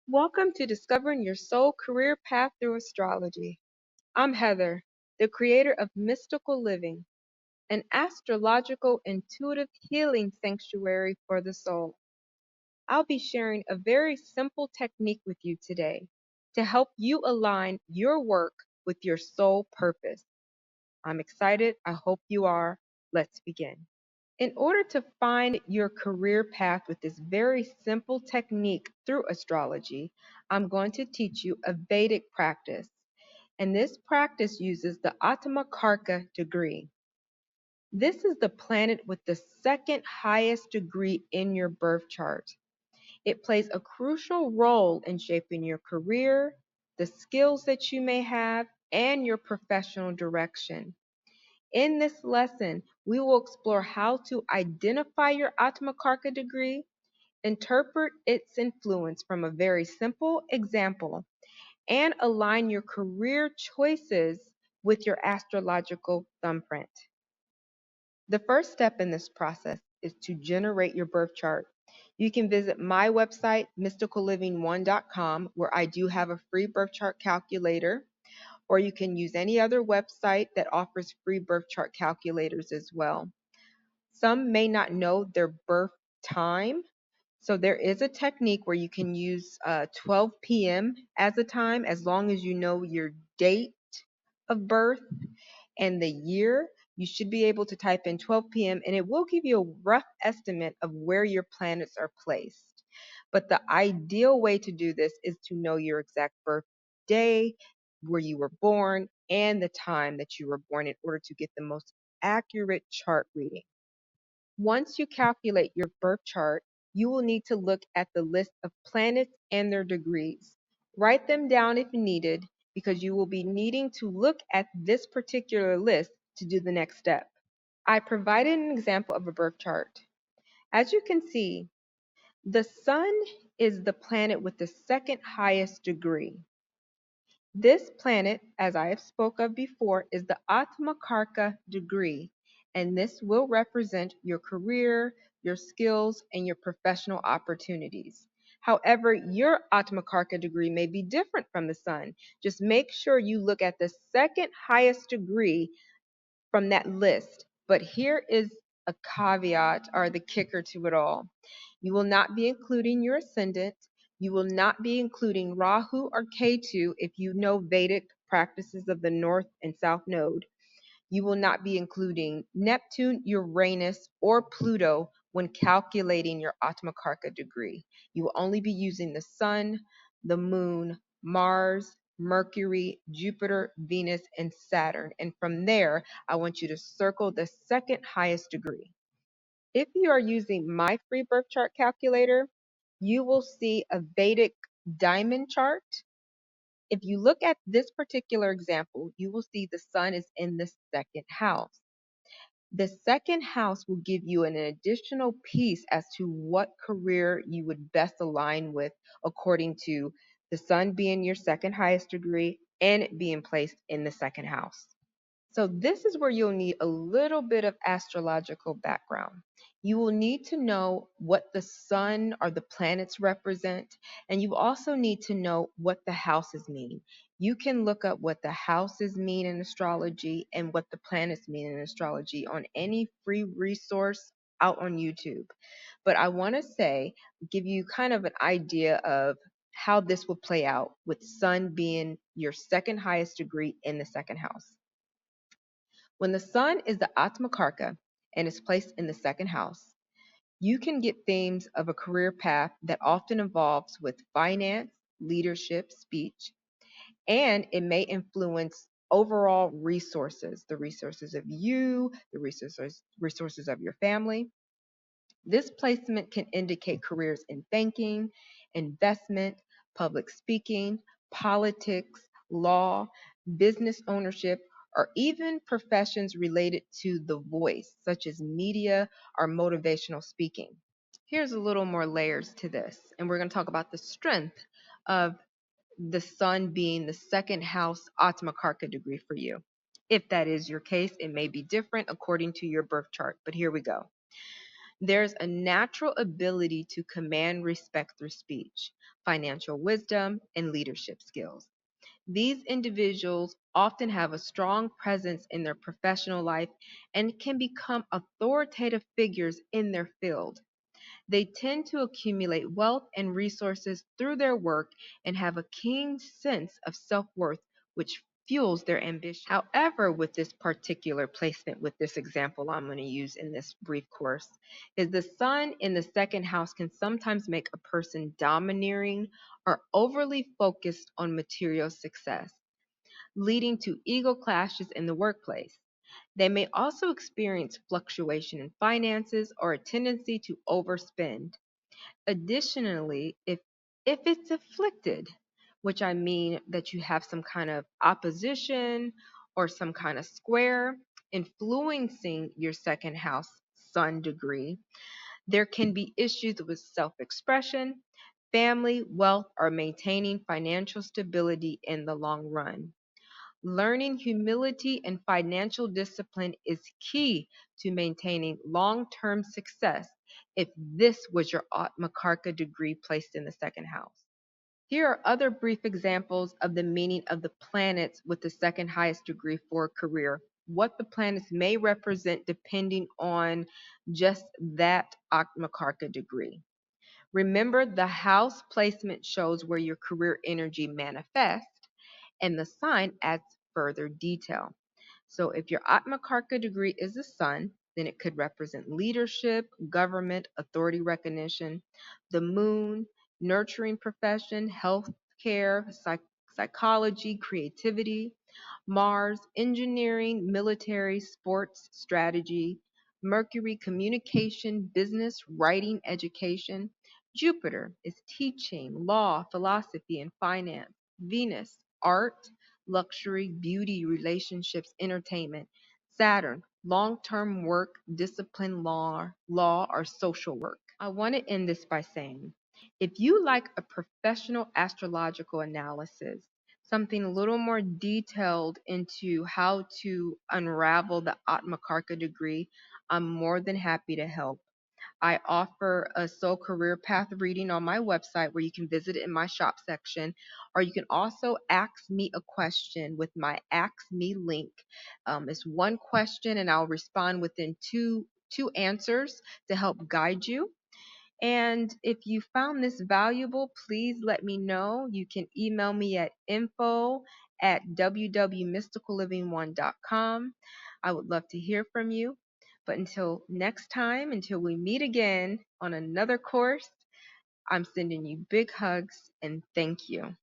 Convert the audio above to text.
Welcome to Discovering Your Soul Career Path Through Astrology. I'm Heather, the creator of Mystical Living, an astrological intuitive healing sanctuary for the soul. I'll be sharing a very simple technique with you today to help you align your work with your soul purpose. I'm excited. I hope you are. Let's begin. In order to find your career path with this very simple technique through astrology, I'm going to teach you a Vedic practice. And this practice uses the Atmakarka degree. This is the planet with the second highest degree in your birth chart. It plays a crucial role in shaping your career, the skills that you may have, and your professional direction. In this lesson, we will explore how to identify your Atmakarka degree, interpret its influence from a very simple example, and align your career choices with your astrological thumbprint. The first step in this process is to generate your birth chart. You can visit my website, mysticalliving1.com, where I do have a free birth chart calculator, or you can use any other website that offers free birth chart calculators as well. Some may not know their birth time, so there is a technique where you can use 12 p.m. as a time, as long as you know your date of birth and the year. You should be able to type in 12 p.m. and it will give you a rough estimate of where your planets are placed. But the ideal way to do this is to know your exact birthday, where you were born, and the time that you were born in order to get the most accurate chart reading. Once you calculate your birth chart, you will need to look at the list of planets and their degrees. Write them down if needed, because you will be needing to look at this particular list to do the next step. I provided an example of a birth chart. As you can see, the sun is the planet with the second highest degree. This planet, as I have spoke of before, is the Atmakarka degree, and this will represent your career, your skills, and your professional opportunities. However, your Atmakarka degree may be different from the sun. Just make sure you look at the second highest degree from that list. But here is a caveat or the kicker to it all. You will not be including your ascendant. You will not be including Rahu or Ketu if you know Vedic practices of the North and South Node. You will not be including Neptune, Uranus, or Pluto when calculating your Atmakarka degree. You will only be using the Sun, the Moon, Mars, Mercury, Jupiter, Venus, and Saturn. And from there, I want you to circle the second highest degree. If you are using my free birth chart calculator, you will see a Vedic diamond chart. If you look at this particular example, you will see the sun is in the second house. The second house will give you an additional piece as to what career you would best align with according to the sun being your second highest degree and it being placed in the second house. So this is where you'll need a little bit of astrological background. You will need to know what the sun or the planets represent, and you also need to know what the houses mean. You can look up what the houses mean in astrology and what the planets mean in astrology on any free resource out on YouTube. But I want to say, give you kind of an idea of how this will play out with sun being your second highest degree in the second house. When the sun is the Atmakarka and is placed in the second house, you can get themes of a career path that often involves with finance, leadership, speech, and it may influence overall resources, the resources of you, the resources of your family. This placement can indicate careers in banking, investment, public speaking, politics, law, business ownership, or even professions related to the voice, such as media or motivational speaking. Here's a little more layers to this, and we're going to talk about the strength of the sun being the second house Atmakarka degree for you. If that is your case, it may be different according to your birth chart, but here we go. There's a natural ability to command respect through speech, financial wisdom, and leadership skills. These individuals often have a strong presence in their professional life and can become authoritative figures in their field. They tend to accumulate wealth and resources through their work and have a keen sense of self worth, which fuels their ambition. However, with this particular placement, with this example I'm going to use in this brief course, is the sun in the second house can sometimes make a person domineering or overly focused on material success, leading to ego clashes in the workplace. They may also experience fluctuation in finances or a tendency to overspend. Additionally, if it's afflicted, which I mean that you have some kind of opposition or some kind of square influencing your second house sun degree, there can be issues with self-expression, family, wealth, or maintaining financial stability in the long run. Learning humility and financial discipline is key to maintaining long term success if this was your Atmakarka degree placed in the second house. Here are other brief examples of the meaning of the planets with the second highest degree for a career, what the planets may represent depending on just that Atmakarka degree. Remember, the house placement shows where your career energy manifests, and the sign adds further detail. So if your Atmakarka degree is the sun, then it could represent leadership, government, authority recognition. The moon, nurturing profession, health care, psychology, creativity. Mars, engineering, military, sports, strategy. Mercury, communication, business, writing, education. Jupiter is teaching, law, philosophy, and finance. Venus, art, luxury, beauty, relationships, entertainment. Saturn, long-term work, discipline, law, or social work. I want to end this by saying, if you like a professional astrological analysis, something a little more detailed into how to unravel the Atmakarka degree, I'm more than happy to help. I offer a soul career path reading on my website where you can visit it in my shop section, or you can also ask me a question with my Ask Me link. It's one question, and I'll respond within two answers to help guide you. And if you found this valuable, please let me know. You can email me at info@www.mysticalliving1.com. I would love to hear from you. But until next time, until we meet again on another course, I'm sending you big hugs and thank you.